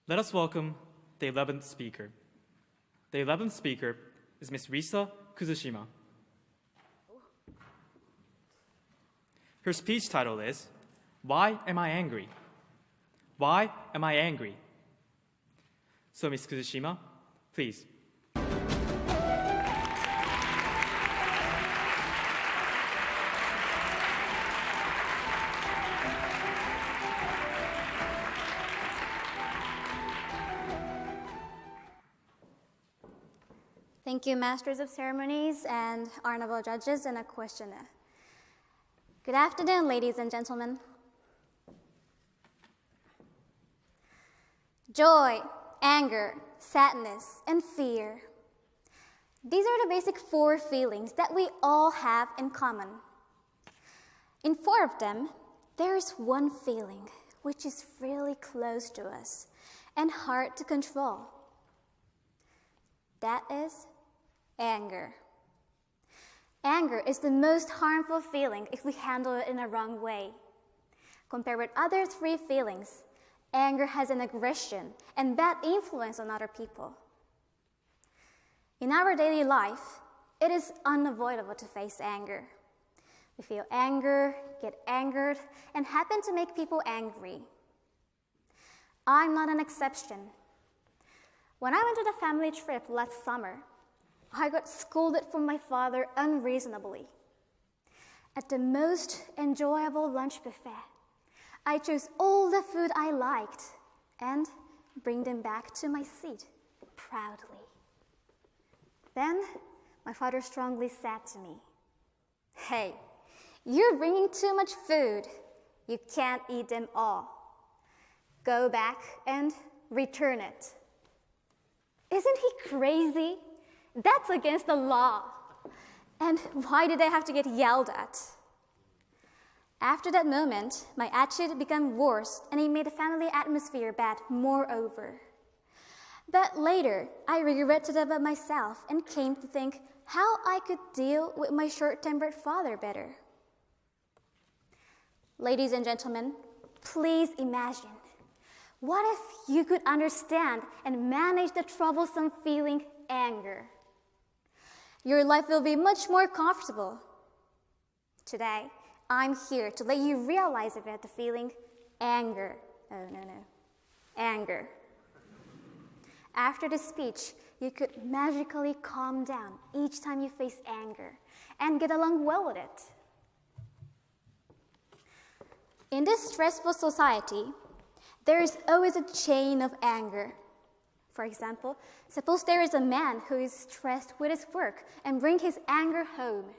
Let us welcome the 11th speaker. The 11th speaker is Ms. Risa Kuzushima. Her speech title is, Why Am I Angry? Why am I angry? So, Ms. Kuzushima, please. Thank you, Masters of Ceremonies and honorable judges and a questioner. Good afternoon, ladies and gentlemen. Joy, anger, sadness, and fear. These are the basic 4 feelings that we all have in common. In 4 of them, there is one feeling which is really close to us and hard to control. That is anger. Anger is the most harmful feeling if we handle it in a wrong way. Compared with other 3 feelings, anger has an aggression and bad influence on other people. In our daily life, it is unavoidable to face anger. We feel anger, get angered, and happen to make people angry. I'm not an exception. When I went to the family trip last summer, I got scolded from my father unreasonably. At the most enjoyable lunch buffet, I chose all the food I liked and bring them back to my seat proudly. Then my father strongly said to me, "Hey, you're bringing too much food. You can't eat them all. Go back and return it." Isn't he crazy? That's against the law. And why did I have to get yelled at? After that moment, my attitude became worse and it made the family atmosphere bad moreover. But later, I regretted about myself and came to think how I could deal with my short-tempered father better. Ladies and gentlemen, please imagine, what if you could understand and manage the troublesome feeling anger? Your life will be much more comfortable. Today, I'm here to let you realize about the feeling anger. Oh, no. Anger. After the speech, you could magically calm down each time you face anger and get along well with it. In this stressful society, there is always a chain of anger. For example, suppose there is a man who is stressed with his work and brings his anger home.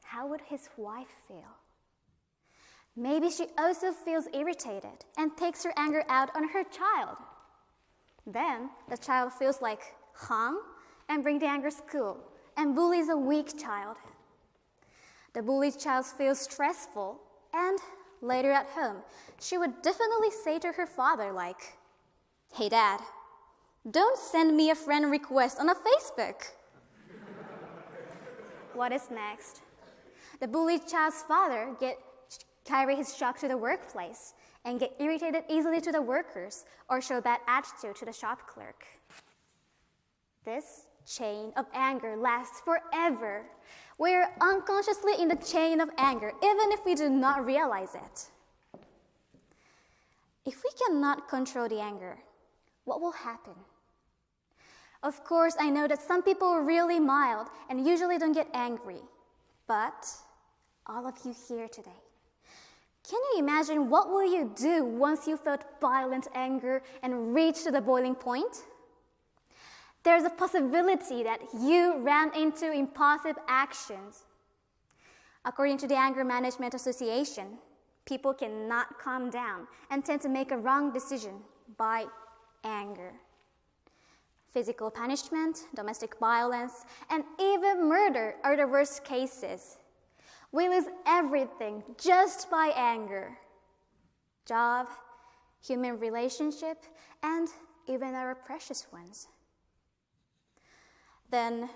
How would his wife feel? Maybe she also feels irritated and takes her anger out on her child. Then the child feels like, and brings the anger to school and bullies a weak child. The bullied child feels stressful, and later at home, she would definitely say to her father like, "Hey Dad, don't send me a friend request on a Facebook." What is next? The bullied child's father carry his shock to the workplace and get irritated easily to the workers or show bad attitude to the shop clerk. This chain of anger lasts forever. We are unconsciously in the chain of anger, even if we do not realize it. If we cannot control the anger, what will happen? Of course, I know that some people are really mild and usually don't get angry. But all of you here today, can you imagine what will you do once you felt violent anger and reached to the boiling point? There's a possibility that you ran into impulsive actions. According to the Anger Management Association, people cannot calm down and tend to make a wrong decision by anger. Physical punishment, domestic violence, and even murder are the worst cases. We lose everything just by anger. Job, human relationship, and even our precious ones. Then,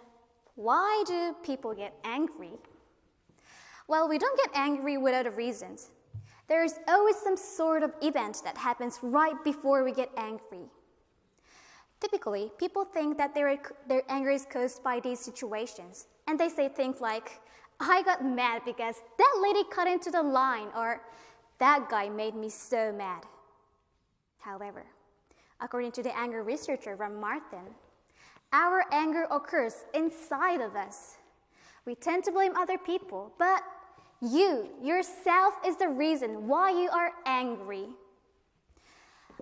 why do people get angry? Well, we don't get angry without a reason. There is always some sort of event that happens right before we get angry. Typically, people think that their anger is caused by these situations, and they say things like, I got mad because that lady cut into the line, or that guy made me so mad. However, according to the anger researcher Ron Martin, our anger occurs inside of us. We tend to blame other people, but you, yourself, is the reason why you are angry.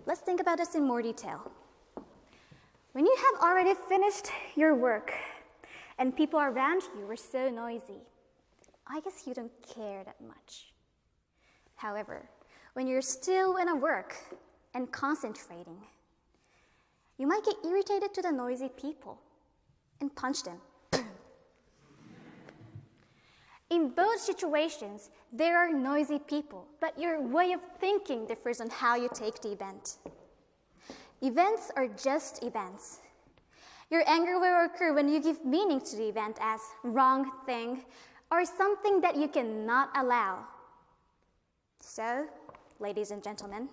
Let's think about this in more detail. When you have already finished your work and people around you are so noisy, I guess you don't care that much. However, when you're still in a work and concentrating, you might get irritated to the noisy people and punch them. In both situations, there are noisy people, but your way of thinking differs on how you take the event. Events are just events. Your anger will occur when you give meaning to the event as wrong thing or something that you cannot allow. So, ladies and gentlemen,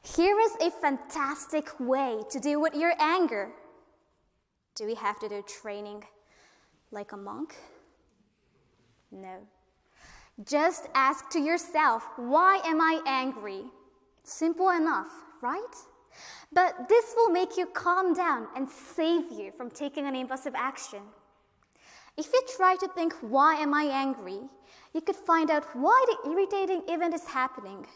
here is a fantastic way to deal with your anger. Do we have to do training like a monk? No. Just ask to yourself, why am I angry? Simple enough, right? But this will make you calm down and save you from taking an impulsive action. If you try to think, why am I angry? You could find out why the irritating event is happening.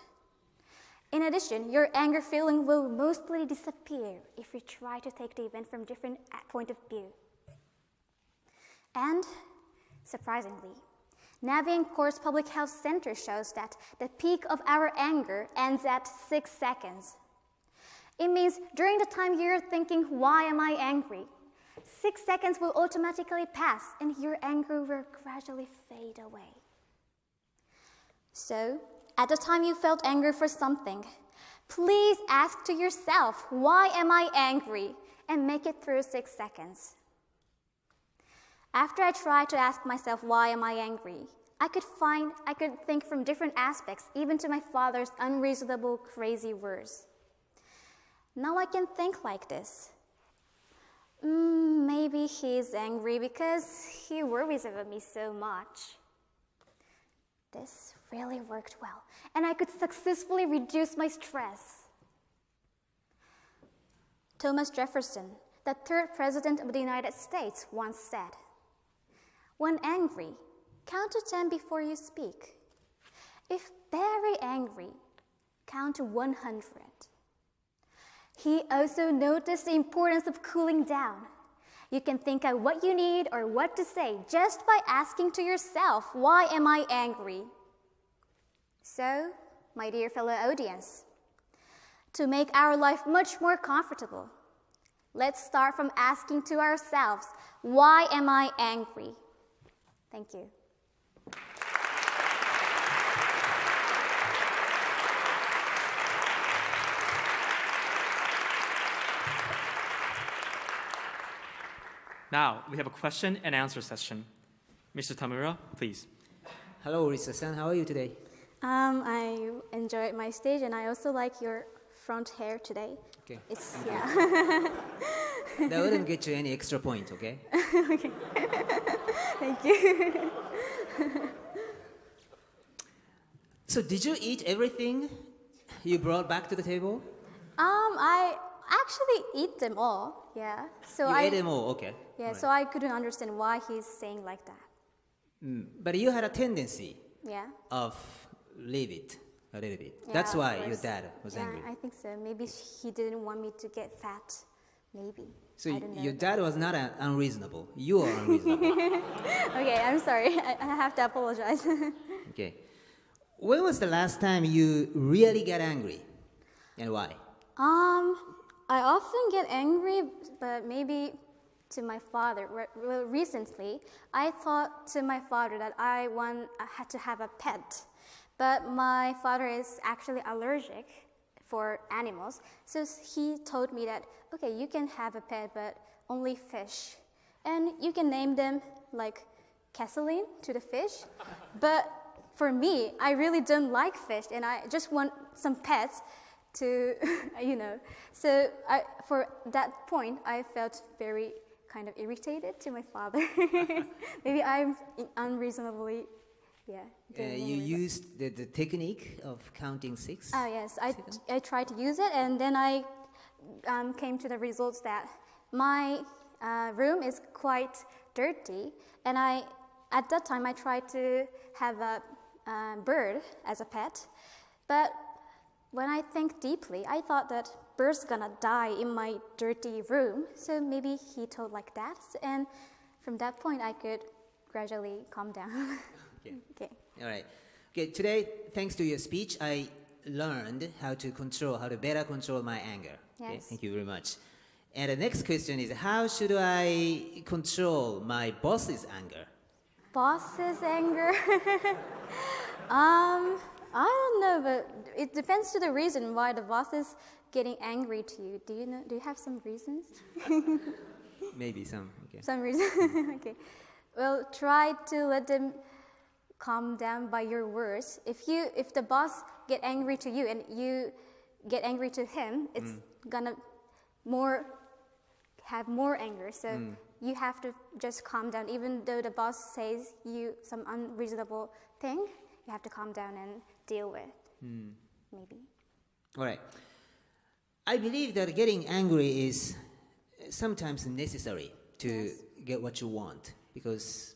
In addition, your anger feeling will mostly disappear if you try to take the event from a different point of view. And, surprisingly, Navian Course Public Health Center shows that the peak of our anger ends at 6 seconds. It means during the time you're thinking, why am I angry? 6 seconds will automatically pass and your anger will gradually fade away. So, at the time you felt anger for something, please ask to yourself, why am I angry? And make it through 6 seconds. After I tried to ask myself, why am I angry? I could think from different aspects, even to my father's unreasonable, crazy words. Now I can think like this. Maybe he's angry because he worries about me so much. This really worked well, and I could successfully reduce my stress. Thomas Jefferson, the third president of the United States, once said, when angry, count to 10 before you speak. If very angry, count to 100. He also noticed the importance of cooling down. You can think out what you need or what to say just by asking to yourself, why am I angry? So, my dear fellow audience, to make our life much more comfortable, let's start from asking to ourselves, why am I angry? Thank you. Now, we have a question and answer session. Mr. Tamura, please. Hello, Risa-san. How are you today? I enjoyed my stage, and I also like your front hair today. Okay. It's, Thank yeah. That wouldn't get you any extra point, okay? Okay. Thank you. So did you eat everything you brought back to the table? I actually eat them all, yeah. So You ate them all, okay. Yeah, Right. so I couldn't understand why he's saying like that. But you had a tendency Yeah. of leave it a little bit. Yeah, That's of why your course. dad was Yeah, angry. I think so. Maybe he didn't want me to get fat. Maybe. So I don't know. your dad was not unreasonable. You are unreasonable. Okay, I'm sorry. I have to apologize. Okay. When was the last time you really got angry? And why? I often get angry, but maybe to my father. Well, recently, I thought to my father that I had to have a pet, but my father is actually allergic for animals, so he told me that, okay, you can have a pet, but only fish, and you can name them like Kathleen to the fish, but for me, I really don't like fish, and I just want some pets to, So for that point, I felt very kind of irritated to my father. Maybe I'm unreasonably, You used the technique of counting 6? Oh yes, I tried to use it, and then I came to the results that my room is quite dirty, and at that time I tried to have a bird as a pet, but when I think deeply, I thought that bird's gonna die in my dirty room, so maybe he told like that, and from that point I could gradually calm down. Okay. All right. Okay, today, thanks to your speech, I learned how to better control my anger. Okay, Yes. thank you very much. And the next question is, how should I control my boss's anger? Boss's anger? I don't know, but it depends to the reason why the boss is getting angry to you. Do you have some reasons? Maybe some. Okay. Some reason? Okay. Well, try to let them calm down by your words. If the boss get angry to you and you get angry to him, it's gonna have more anger. So you have to just calm down. Even though the boss says you some unreasonable thing, you have to calm down and deal with. Maybe. All right. I believe that getting angry is sometimes necessary to get what you want, because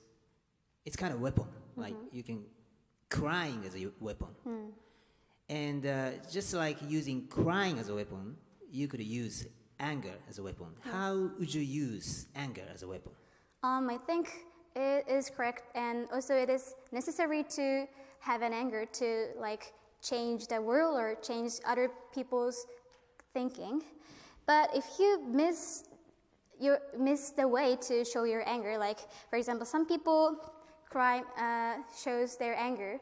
it's kind of a weapon. Like you can crying as a weapon. And just like using crying as a weapon, you could use anger as a weapon. How would you use anger as a weapon? I think it is correct, and also it is necessary to have an anger to like change the world or change other people's thinking. But if you miss the way to show your anger, like for example, some people shows their anger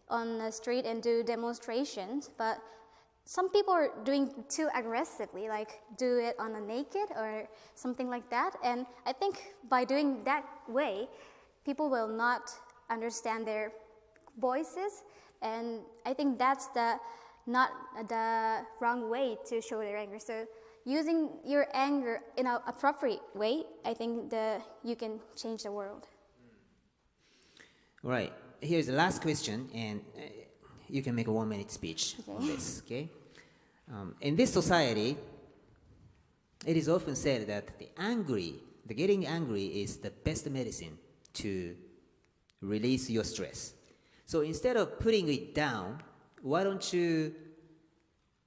on the street and do demonstrations, but some people are doing too aggressively, like do it on a naked or something like that. And I think by doing that way, people will not understand their voices, and I think that's not the wrong way to show their anger. So using your anger in an appropriate way, I think you can change the world. All right. Here's the last question, and you can make a 1-minute speech on this, okay? In this society, it is often said that the getting angry is the best medicine to release your stress. So instead of putting it down, why don't you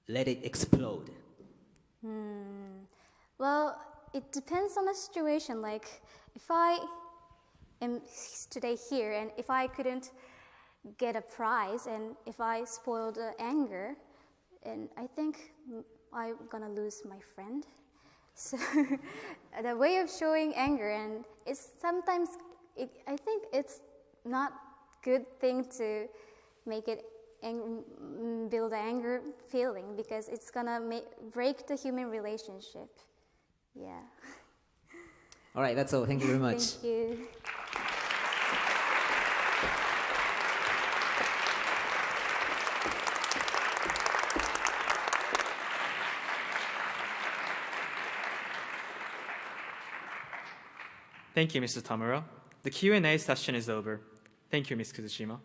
let it explode? Well, it depends on the situation. Like, if I am today here and if I couldn't get a prize and if I spoiled the anger, and I think I'm gonna lose my friend. So the way of showing anger, and it's sometimes, I think it's not good thing to make it build an anger feeling, because it's gonna break the human relationship. Yeah. All right, that's all. Thank you very much. Thank you. Thank you, Mr. Tamura. The Q&A session is over. Thank you, Ms. Kuzushima.